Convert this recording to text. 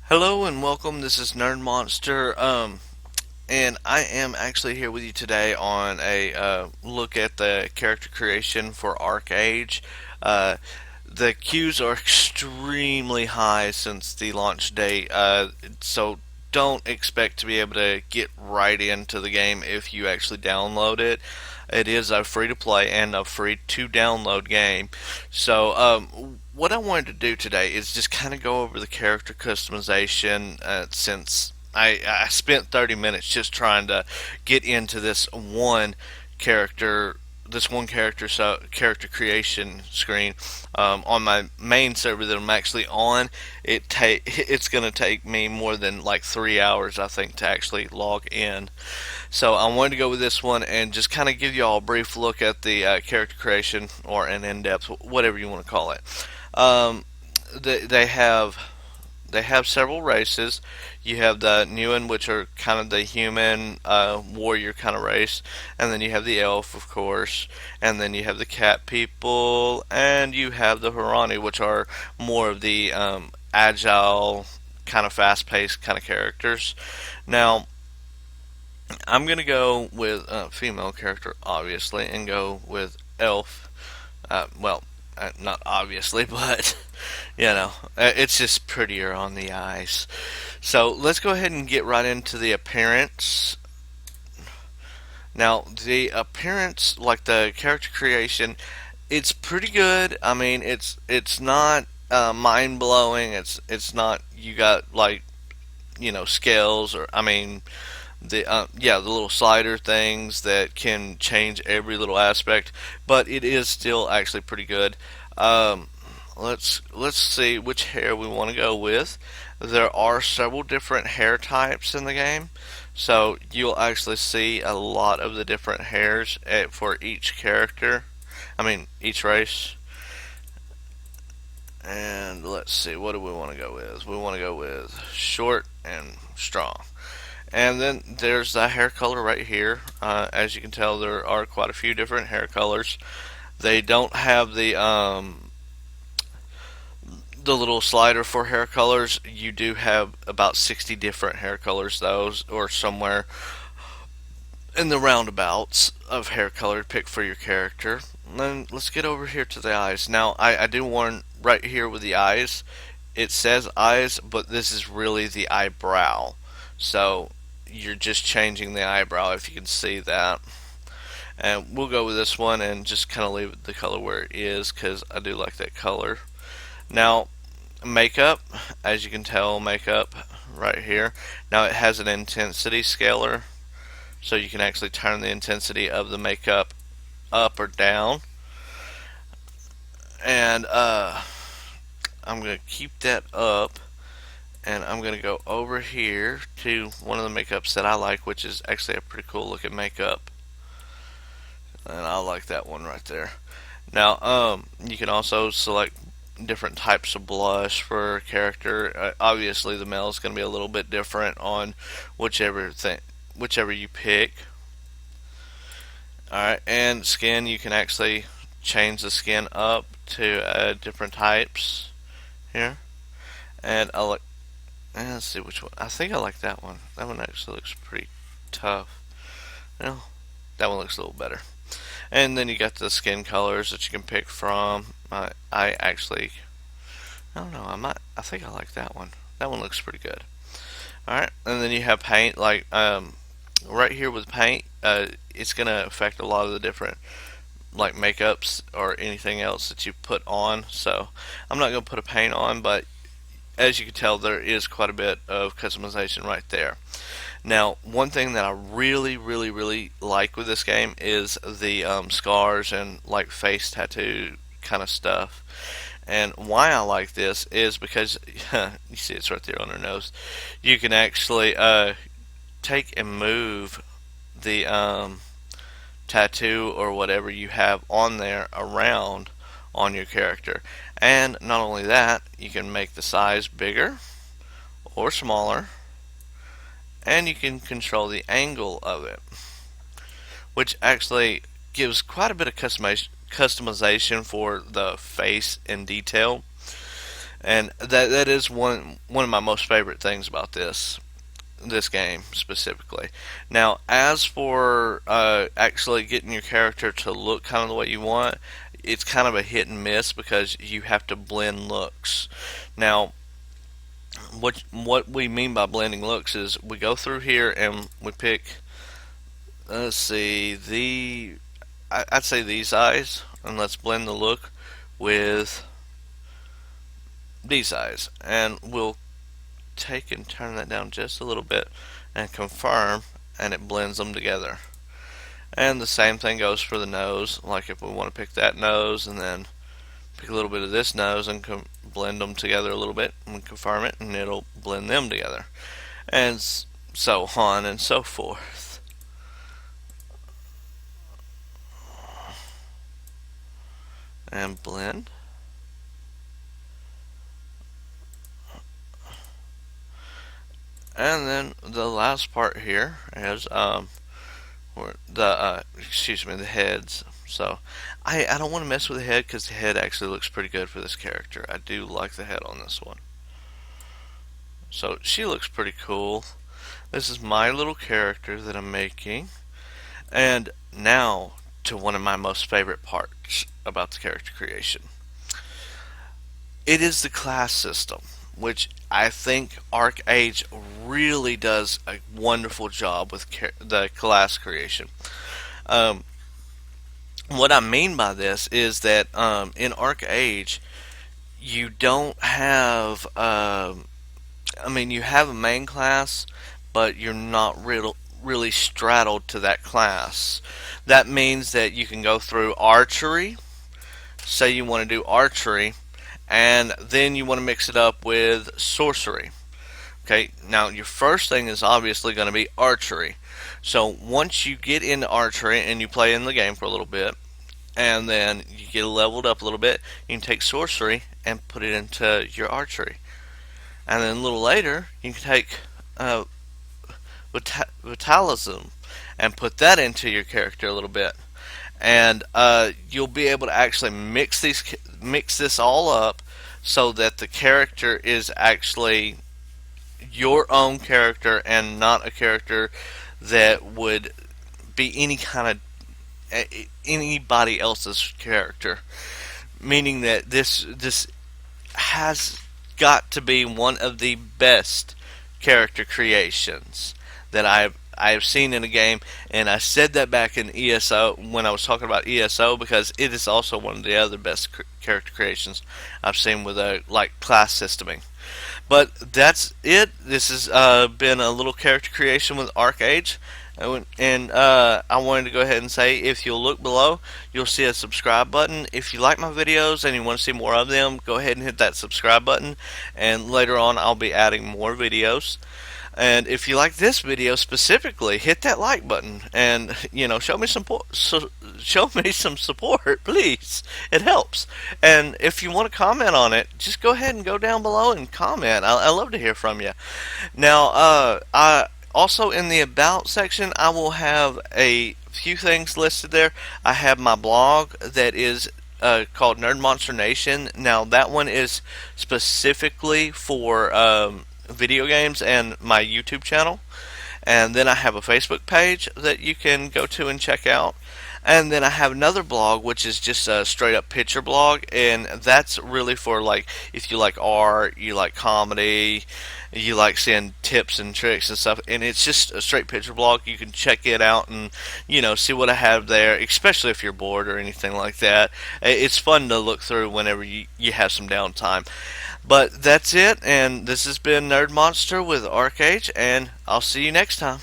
Hello and welcome. This is Nerd Monster, and I am actually here with you today on a look at the character creation for ArcheAge. Uh, the queues are extremely high since the launch date, so don't expect to be able to get right into the game if you actually download it. It is a free to play and a free to download game. So, what I wanted to do today is just kind of go over the character customization since I spent 30 minutes just trying to get into character character creation screen on my main server that I'm actually on. It's going to take me more than like 3 hours, I think, to actually log in. So I wanted to go with this one and just kind of give you all a brief look at the character creation, or an in-depth, whatever you want to call it. Um, they have several races. You have the Newen, which are kind of the human warrior kind of race, and then you have the elf, of course, and then you have the cat people, and you have the Harani, which are more of the agile, kind of fast-paced kind of characters. Now, I'm gonna go with a female character, obviously, and go with elf. Not obviously, but it's just prettier on the eyes. So let's go ahead and get right into the appearance. Now, the appearance, like the character creation, it's pretty good. I mean, it's not mind blowing. It's not, you got like, scales, or I mean, the little slider things that can change every little aspect, but it is still actually pretty good. Um, let's see which hair we want to go with. There are several different hair types in the game, so you'll actually see a lot of the different hairs for each character. I mean, each race. And let's see, what do we want to go with? We want to go with short and strong. And then there's the hair color right here. As you can tell, there are quite a few different hair colors. They don't have the little slider for hair colors. You do have about 60 different hair colors, those, or somewhere in the roundabouts of hair color to pick for your character. And then let's get over here to the eyes. Now, I do warn right here with the eyes. It says eyes, but this is really the eyebrow. So you're just changing the eyebrow, if you can see that. And we'll go with this one and just kind of leave the color where it is, because I do like that color. Now, makeup, as you can tell, makeup right here. Now it has an intensity scaler, so you can actually turn the intensity of the makeup up or down. And I'm going to keep that up, and I'm going to go over here to one of the makeups that I like, which is actually a pretty cool looking makeup. And I like that one right there. Now, you can also select different types of blush for a character. Obviously, the male is going to be a little bit different on whichever you pick. Alright, and skin, you can actually change the skin up to different types here. And let's see which one. I think I like that one. That one actually looks pretty tough. Well, that one looks a little better. And then you got the skin colors that you can pick from. I actually, I don't know. I think I like that one. That one looks pretty good. All right, and then you have paint. Like right here with paint, it's gonna affect a lot of the different like makeups or anything else that you put on. So I'm not gonna put a paint on, but as you can tell, there is quite a bit of customization right there. Now, one thing that I really, really, really like with this game is the scars and like face tattoo kind of stuff. And why I like this is because you see it's right there on her nose. You can actually take and move the tattoo or whatever you have on there around on your character. And not only that, you can make the size bigger or smaller, and you can control the angle of it, which actually gives quite a bit of customization for the face in detail. And that is one of my most favorite things about this game specifically. Now, as for actually getting your character to look kind of the way you want, it's kind of a hit and miss because you have to blend looks. Now, what we mean by blending looks is we go through here and we pick. Let's see, I'd say these eyes, and let's blend the look with these eyes, and we'll take and turn that down just a little bit and confirm, and it blends them together. And the same thing goes for the nose. Like if we want to pick that nose and then pick a little bit of this nose and blend them together a little bit and confirm it, and it'll blend them together, and so on and so forth. And blend. And then the last part here is the heads. So I don't want to mess with the head because the head actually looks pretty good for this character. I do like the head on this one. So she looks pretty cool. This is my little character that I'm making. And now to one of my most favorite parts about the character creation. It is the class system, which I think ArcheAge really does a wonderful job with the class creation. Um, what I mean by this is that in ArcheAge, you don't have, you have a main class, but you're not really straddled to that class. That means that you can go through archery, say you want to do archery, and then you want to mix it up with sorcery. Okay, now your first thing is obviously going to be archery. So once you get into archery and you play in the game for a little bit, and then you get leveled up a little bit, you can take sorcery and put it into your archery. And then a little later, you can take vitalism and put that into your character a little bit. And you'll be able to actually mix this all up so that the character is actually your own character and not a character that would be anybody else's character. Meaning that this has got to be one of the best character creations that I've seen in a game, and I said that back in ESO when I was talking about ESO because it is also one of the other best character creations I've seen with like class systeming. But that's it. This has been a little character creation with ArcheAge. And I wanted to go ahead and say, if you'll look below, you'll see a subscribe button. If you like my videos and you want to see more of them, go ahead and hit that subscribe button. And later on, I'll be adding more videos. And if you like this video specifically, hit that like button and show me some support, please. It helps. And if you want to comment on it, just go ahead and go down below and comment. I love to hear from you. Now, I also in the about section, I will have a few things listed there. I have my blog that is called Nerd Monster Nation. Now that one is specifically for video games and my YouTube channel. And then I have a Facebook page that you can go to and check out. And then I have another blog which is just a straight up picture blog, and that's really for like if you like art, you like comedy, you like seeing tips and tricks and stuff, and it's just a straight picture blog. You can check it out and see what I have there, especially if you're bored or anything like that. It's fun to look through whenever you have some downtime. But that's it, and this has been Nerd Monster with ArcheAge, and I'll see you next time.